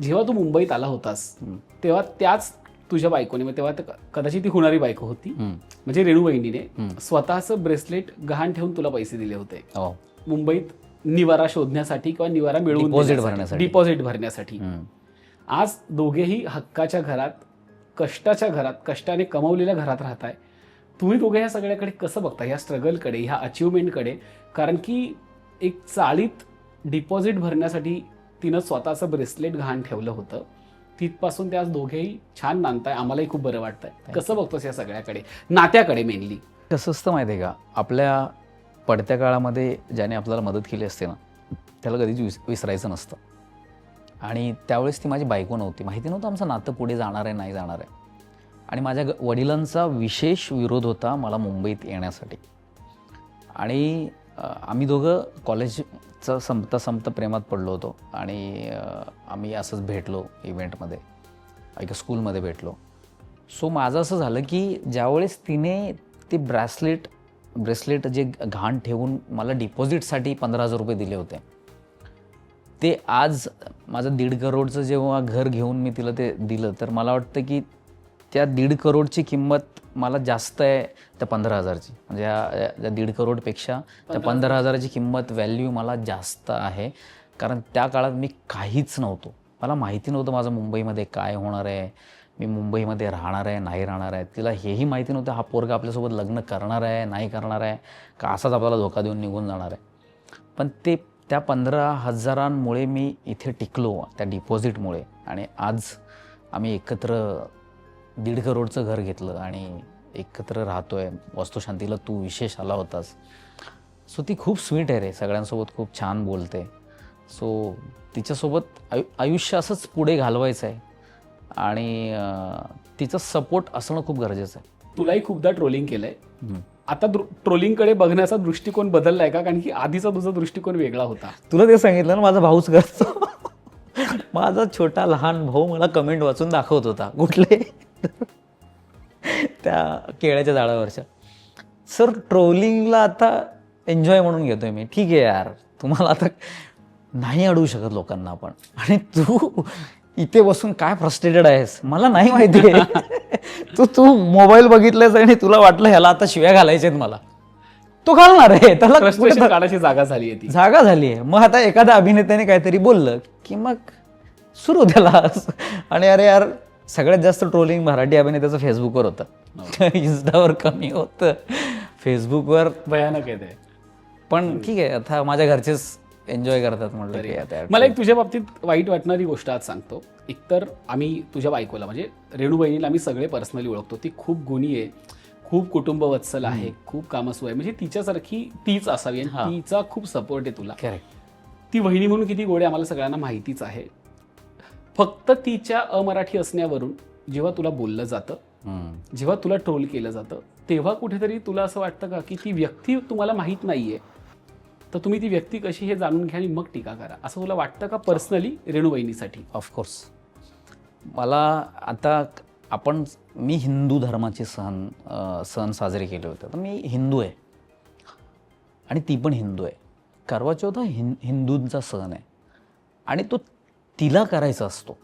जेव्हा तू मुंबईत आला होतास तेव्हा त्याच तुझ्या बायकोने, मग तेव्हा कदाचित ती होणारी बायको होती, म्हणजे रेणू वहिनीने स्वतःचं ब्रेसलेट गहाण ठेवून तुला पैसे दिले होते मुंबईत निवारा शोधण्यासाठी किंवा निवारा मिळवून डिपॉझिट भरण्यासाठी. आज दोघेही हक्काच्या घरात, कष्टाच्या घरात, कष्टाने कमवलेल्या घरात राहताय. तुम्ही दोघे ह्या सगळ्याकडे कसं बघता, ह्या स्ट्रगलकडे, ह्या अचिव्हमेंटकडे? कारण की एक चाळीत डिपॉझिट भरण्यासाठी तिनं स्वतःचं ब्रेसलेट गहाण ठेवलं होतं. तिथपासून ते आज दोघेही छान नांदताय, आम्हालाही खूप बरं वाटतंय. कसं बघतोस या सगळ्याकडे, नात्याकडे मेनली? कसं असतं माहिती आहे का, आपल्या पडत्या काळामध्ये ज्याने आपल्याला मदत केली असते ना, त्याला कधीच विसरायचं नसतं. आणि त्यावेळेस ती माझी बायको नव्हती, माहिती नव्हतं आमचं नातं पुढे जाणार आहे नाही जाणार आहे. आणि माझ्या वडिलांचा विशेष विरोध होता मला मुंबईत येण्यासाठी. आणि आम्ही दोघं कॉलेजचं संपता प्रेमात पडलो होतो. आणि आम्ही असंच भेटलो इव्हेंटमध्ये, एका स्कूलमध्ये भेटलो. सो माझं असं झालं की ज्यावेळेस तिने ते ब्रेसलेट जे घाण ठेवून मला डिपॉझिटसाठी 15,000 रुपये दिले होते, ते आज माझं 1.5 करोडचं जेव्हा घर घेऊन मी तिला ते दिलं, तर मला वाटतं की त्या 1.5 करोडची किंमत मला जास्त आहे त्या 15,000ची. म्हणजे या 1.5 करोडपेक्षा त्या 15,000ची किंमत, व्हॅल्यू मला जास्त आहे. कारण त्या काळात मी काहीच नव्हतो, मला माहिती नव्हतं माझं मुंबईमध्ये काय होणार आहे, मी मुंबईमध्ये राहणार आहे नाही राहणार आहे. तिला हेही माहिती नव्हतं हा पोरगा आपल्यासोबत लग्न करणार आहे नाही करणार आहे, का असाच आपल्याला धोका देऊन निघून जाणार आहे. पण त्या 15,000मुळे मी इथे टिकलो, त्या डिपॉझिटमुळे. आणि आज आम्ही एकत्र 1.5 करोडचं घर घेतलं आणि एकत्र राहतो आहे. वास्तुशांतीला तू विशेष आला होतास. सो ती खूप स्वीट आहे रे, सगळ्यांसोबत खूप छान बोलते. सो तिच्यासोबत आयुष्य असंच पुढे घालवायचं आहे आणि तिचं सपोर्ट असणं खूप गरजेचं आहे. तुलाही खूपदा ट्रोलिंग केलंय, आता ट्रोलिंगकडे बघण्याचा दृष्टिकोन बदललाय का? कारण की आधीचा तुझा दृष्टिकोन वेगळा होता. तुला ते सांगितलं ना, माझा भाऊच करतो. माझा छोटा लहान भाऊ मला कमेंट वाचून दाखवत होता, कुठले त्या केळ्याच्या झाडावरच्या. सर ट्रोलिंगला आता एन्जॉय म्हणून घेतोय मी. ठीक आहे यार, तुम्हाला आता नाही अडवू शकत लोकांना आपण. आणि तू इथे बसून काय फ्रस्ट्रेटेड आहेस मला नाही माहिती आहे. तू मोबाईल बघितलायस आणि तुला वाटलं ह्याला आता शिव्या घालायच्या आहेत मला, तो घालणार आहे. त्याला काढायची जागा झाली आहे, ती जागा झाली आहे. मग आता एखाद्या अभिनेत्याने काहीतरी बोललं की मग सुरू त्याला. आणि अरे यार, सगळ्यात जास्त ट्रोलिंग मराठी अभिनेत्याचं फेसबुकवर होतं. इन्स्टावर कमी होतं, फेसबुकवर भयानक आहे ते. पण ठीक आहे, आता माझ्या घरचेच एन्जॉय करतात म्हटलं की आता. मला एक तुझ्या बाबतीत वाईट वाटणारी गोष्ट आज सांगतो. एकतर आम्ही तुझ्या बायकोला, म्हणजे रेणू बहिणीला आम्ही सगळे पर्सनली ओळखतो. ती खूप गुणी आहे, खूप कुटुंबवत्सल आहे, खूप कामसू आहे. म्हणजे तिच्यासारखी तीच असावी आणि तिचा खूप सपोर्ट आहे तुला. ती वहिनी म्हणून किती गोड आहे आम्हाला सगळ्यांना माहितीच आहे. फक्त तिच्या अमराठी असण्यावरून जेव्हा तुला बोललं जातं, जेव्हा तुला ट्रोल केलं जातं, तेव्हा कुठेतरी तुला असं वाटतं का की ती व्यक्ती तुम्हाला माहीत नाहीये, तर तुम्ही ती व्यक्ती कशी हे जाणून घ्या आणि मग टीका करा, असं तुला वाटतं का पर्सनली रेणू बहिणीसाठी? ऑफकोर्स. मला आता मी हिंदू धर्माचे सण साजरे केले होते. तर मी हिंदू आहे आणि ती पण हिंदू आहे. करवा चौथ हा हिंदूंचा सण आहे आणि तो तिला करायचा असतो,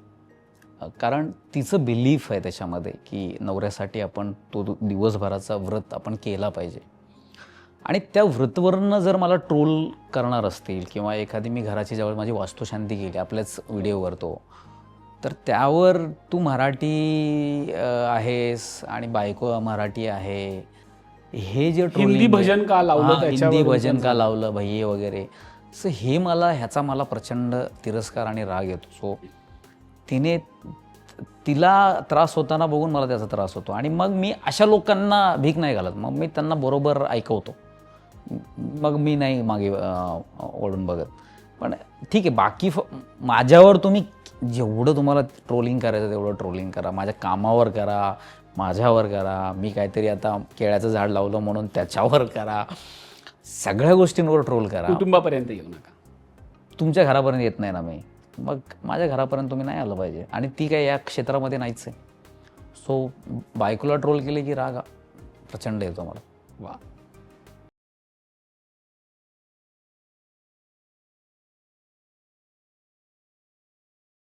कारण तिचं बिलीफ आहे त्याच्यामध्ये की नवऱ्यासाठी आपण तो दिवसभराचा व्रत आपण केला पाहिजे. आणि त्या व्रतवरनं जर मला ट्रोल करणार असतील किंवा एखादी मी घराची ज्यावेळी माझी वास्तुशांती केली आपल्याच व्हिडिओवर तर त्यावर तू मराठी आहेस आणि बायको मराठी आहे, हे जे हिंदी भजन का लावलं, हिंदी भजन का लावलं भैये वगैरे, सो हे ह्याचा मला प्रचंड तिरस्कार आणि राग येतो. सो तिला त्रास होताना बघून मला त्याचा त्रास होतो. आणि मग मी अशा लोकांना भीक नाही घालत, मग मी त्यांना बरोबर ऐकवतो. मग मी नाही मागे ओढून बघत. पण ठीक आहे, बाकी माझ्यावर तुम्ही जेवढं तुम्हाला ट्रोलिंग करायचं तेवढं ट्रोलिंग करा, माझ्या कामावर करा, माझ्यावर करा, मी काहीतरी आता केळ्याचं झाड लावलं म्हणून त्याच्यावर करा, सगळ्या गोष्टींवर ट्रोल करा. कुटुंबापर्यंत येऊ नका. तुमच्या घरापर्यंत येत नाही ना मी, मग माझ्या घरापर्यंत तुम्ही नाही आलं पाहिजे. आणि ती काय या क्षेत्रामध्ये नाहीच आहे. सो बायकोला ट्रोल केले की राग प्रचंड येतो मला. वा.